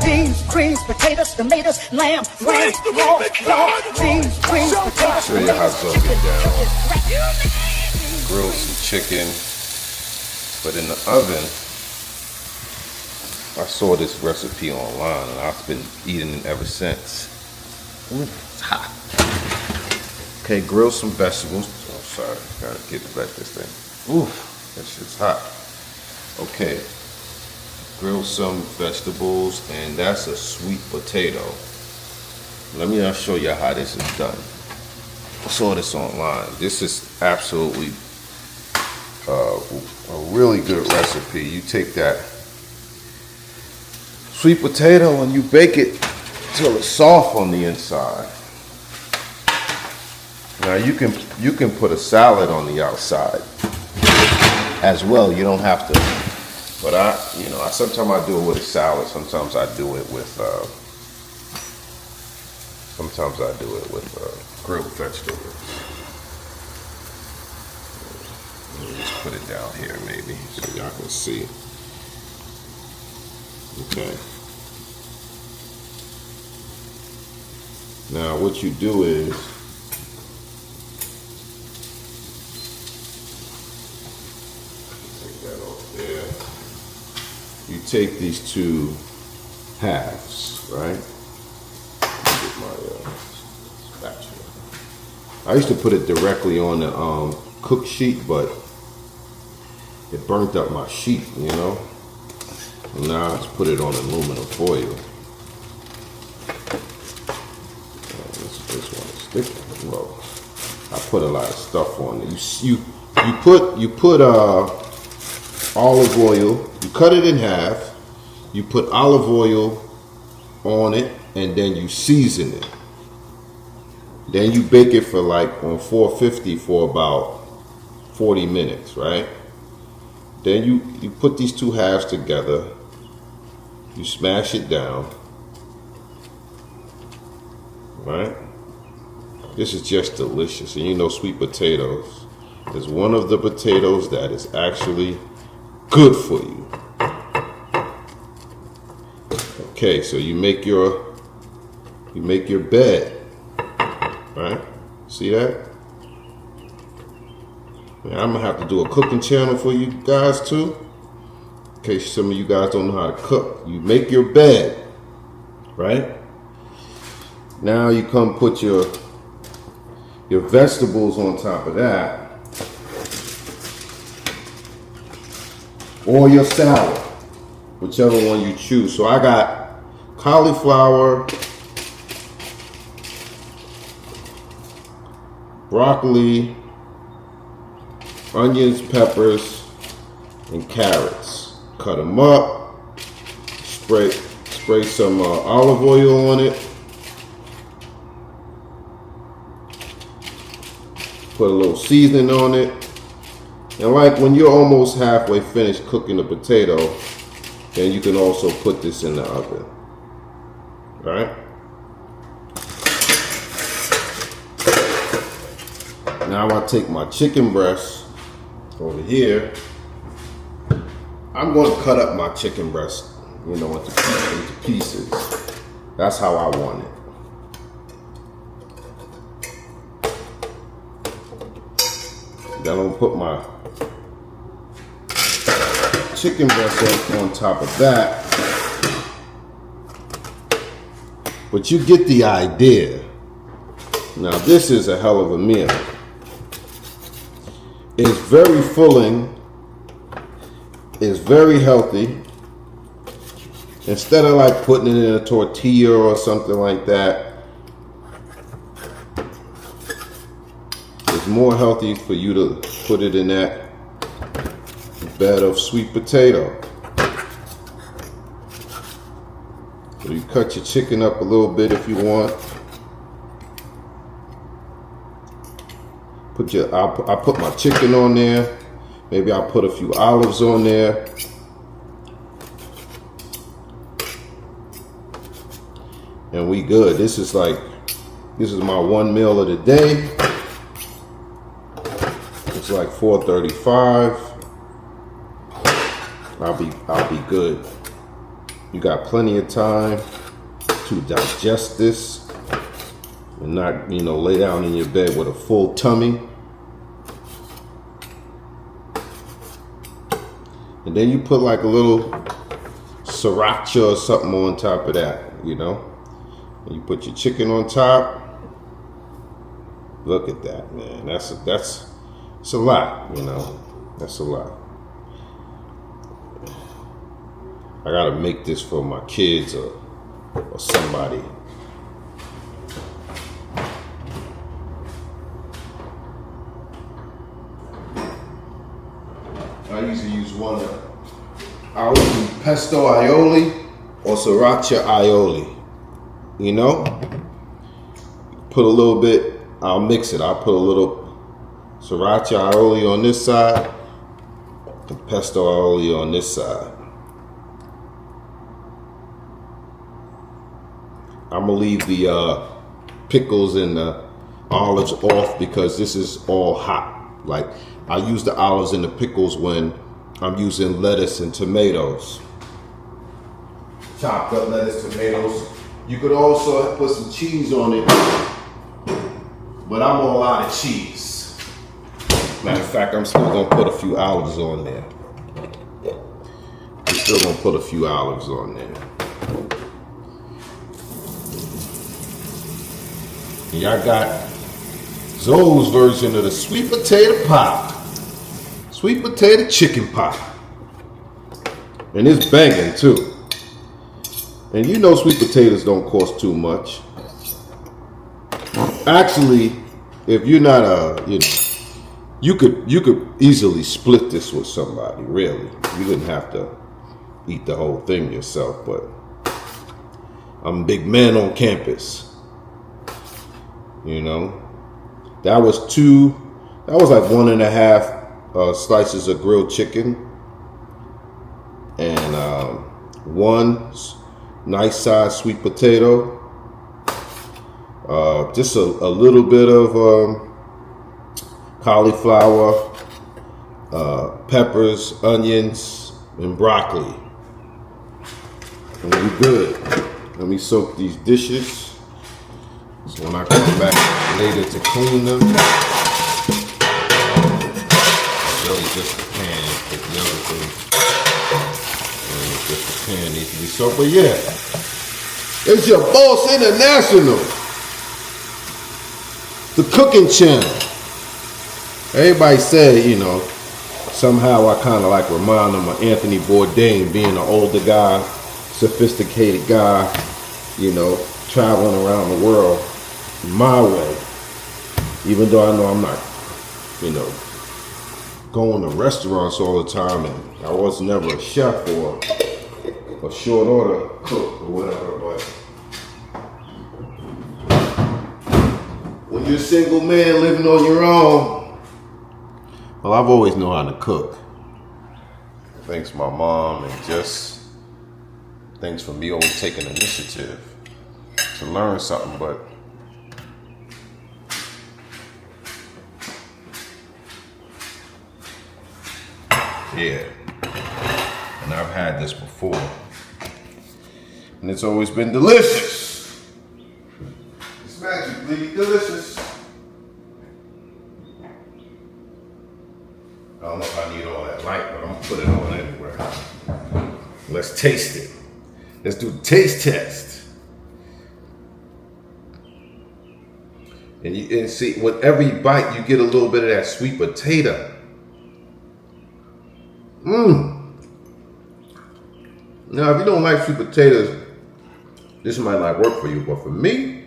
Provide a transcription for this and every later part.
beans, greens, potatoes, tomatoes, lamb, ram, raw, beans, greens, potatoes, show you how to get down. Grill some chicken, but in the oven. I saw this recipe online and I've been eating it ever since. It's hot. Okay, grill some vegetables. Oh, sorry, gotta get back this thing. Oof, that shit's hot. Okay, grill some vegetables, and that's a sweet potato. Let me show you how this is done. I saw this online. This is absolutely a really good recipe. You take that sweet potato and you bake it till it's soft on the inside. Now you can put a salad on the outside as well. You don't have to, but sometimes I do it with a salad. Sometimes I do it with grilled vegetables. Let me just put it down here maybe so y'all can see. Okay. Now what you do is take that off there. You take these two halves, right? Get my spatula. I used to put it directly on the cook sheet, but it burnt up my sheet, you know. And now let's put it on aluminum foil. This one is sticking. Well, I put a lot of stuff on it. You put olive oil. You cut it in half. You put olive oil on it, and then you season it. Then you bake it for on 450 for about 40 minutes, right? Then you put these two halves together. You smash it down, right? This is just delicious. And you know sweet potatoes is one of the potatoes that is actually good for you. Okay, so you make your bed, right? See that? Now, I'm gonna have to do a cooking channel for you guys too. In case some of you guys don't know how to cook. You make your bed, right? Now you come put your vegetables on top of that. Or your salad, whichever one you choose. So I got cauliflower, broccoli, onions, peppers, and carrots. Cut them up, spray some olive oil on it, put a little seasoning on it, and when you're almost halfway finished cooking the potato, then you can also put this in the oven. All right? Now I take my chicken breast over here. I'm going to cut up my chicken breast, into pieces. That's how I want it. Then I'm going to put my chicken breast on top of that. But you get the idea. Now this is a hell of a meal. It's very filling. It's very healthy. Instead of putting it in a tortilla or something like that, it's more healthy for you to put it in that bed of sweet potato. So you cut your chicken up a little bit if you want. I put my chicken on there. Maybe I'll put a few olives on there. And we good. This is my one meal of the day. It's 4:35. I'll be good. You got plenty of time to digest this and not, you know, lay down in your bed with a full tummy. And then you put like a little sriracha or something on top of that, you know. And you put your chicken on top. Look at that, man. It's a lot, you know. That's a lot. I gotta make this for my kids or somebody. I usually use one of pesto aioli or sriracha aioli. You know? Put a little bit, I'll mix it. I'll put a little sriracha aioli on this side and pesto aioli on this side. I'm gonna leave the pickles and the olives off because this is all hot. Like, I use the olives and the pickles when I'm using lettuce and tomatoes. Chopped up lettuce, tomatoes. You could also put some cheese on it, but I'm all out of cheese. Matter of fact, I'm still gonna put a few olives on there. I'm still gonna put a few olives on there. And y'all got Zoe's version of the sweet potato pie. Sweet potato chicken pie. And it's banging too. And you know sweet potatoes don't cost too much. Actually, if you're not you could easily split this with somebody, really. You didn't have to eat the whole thing yourself, but I'm a big man on campus. You know, that was like 1.5 slices of grilled chicken and one nice sized sweet potato, just a little bit of cauliflower, peppers, onions, and broccoli. And we're good. Let me soak these dishes. So when I come back later to clean them, really just the pan, put the other thing, and just the pan needs to be soaked. But yeah, it's your Boss International, the cooking channel. Everybody said, you know, somehow I kind of like remind them of Anthony Bourdain, being an older guy, sophisticated guy, you know, traveling around the world my way, even though I know I'm not, you know, going to restaurants all the time, and I was never a chef or a short order cook or whatever, but when you're a single man living on your own, well, I've always known how to cook. Thanks my mom, and just thanks for me always taking initiative to learn something. But yeah, and I've had this before, and it's always been delicious. It's magically delicious. I don't know if I need all that light, but I'm gonna put it on anyway. Let's taste it. Let's do the taste test. And see, with every bite, you get a little bit of that sweet potato. Now, if you don't like sweet potatoes, this might not work for you, but for me,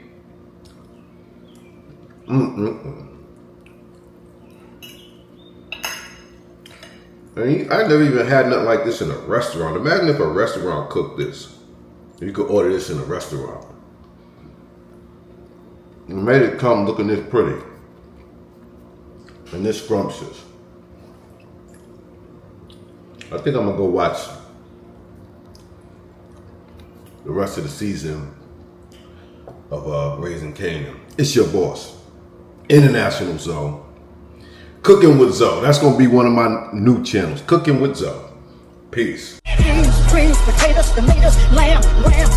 I never even had nothing like this in a restaurant. Imagine if a restaurant cooked this. You could order this in a restaurant. And made it come looking this pretty and this scrumptious. I think I'm gonna go watch the rest of the season of Raising Kanan. It's your boss, International Zoe. Cooking with Zoe. That's gonna be one of my new channels. Cooking with Zoe. Peace. greens, potatoes, tomatoes, lamb, ram,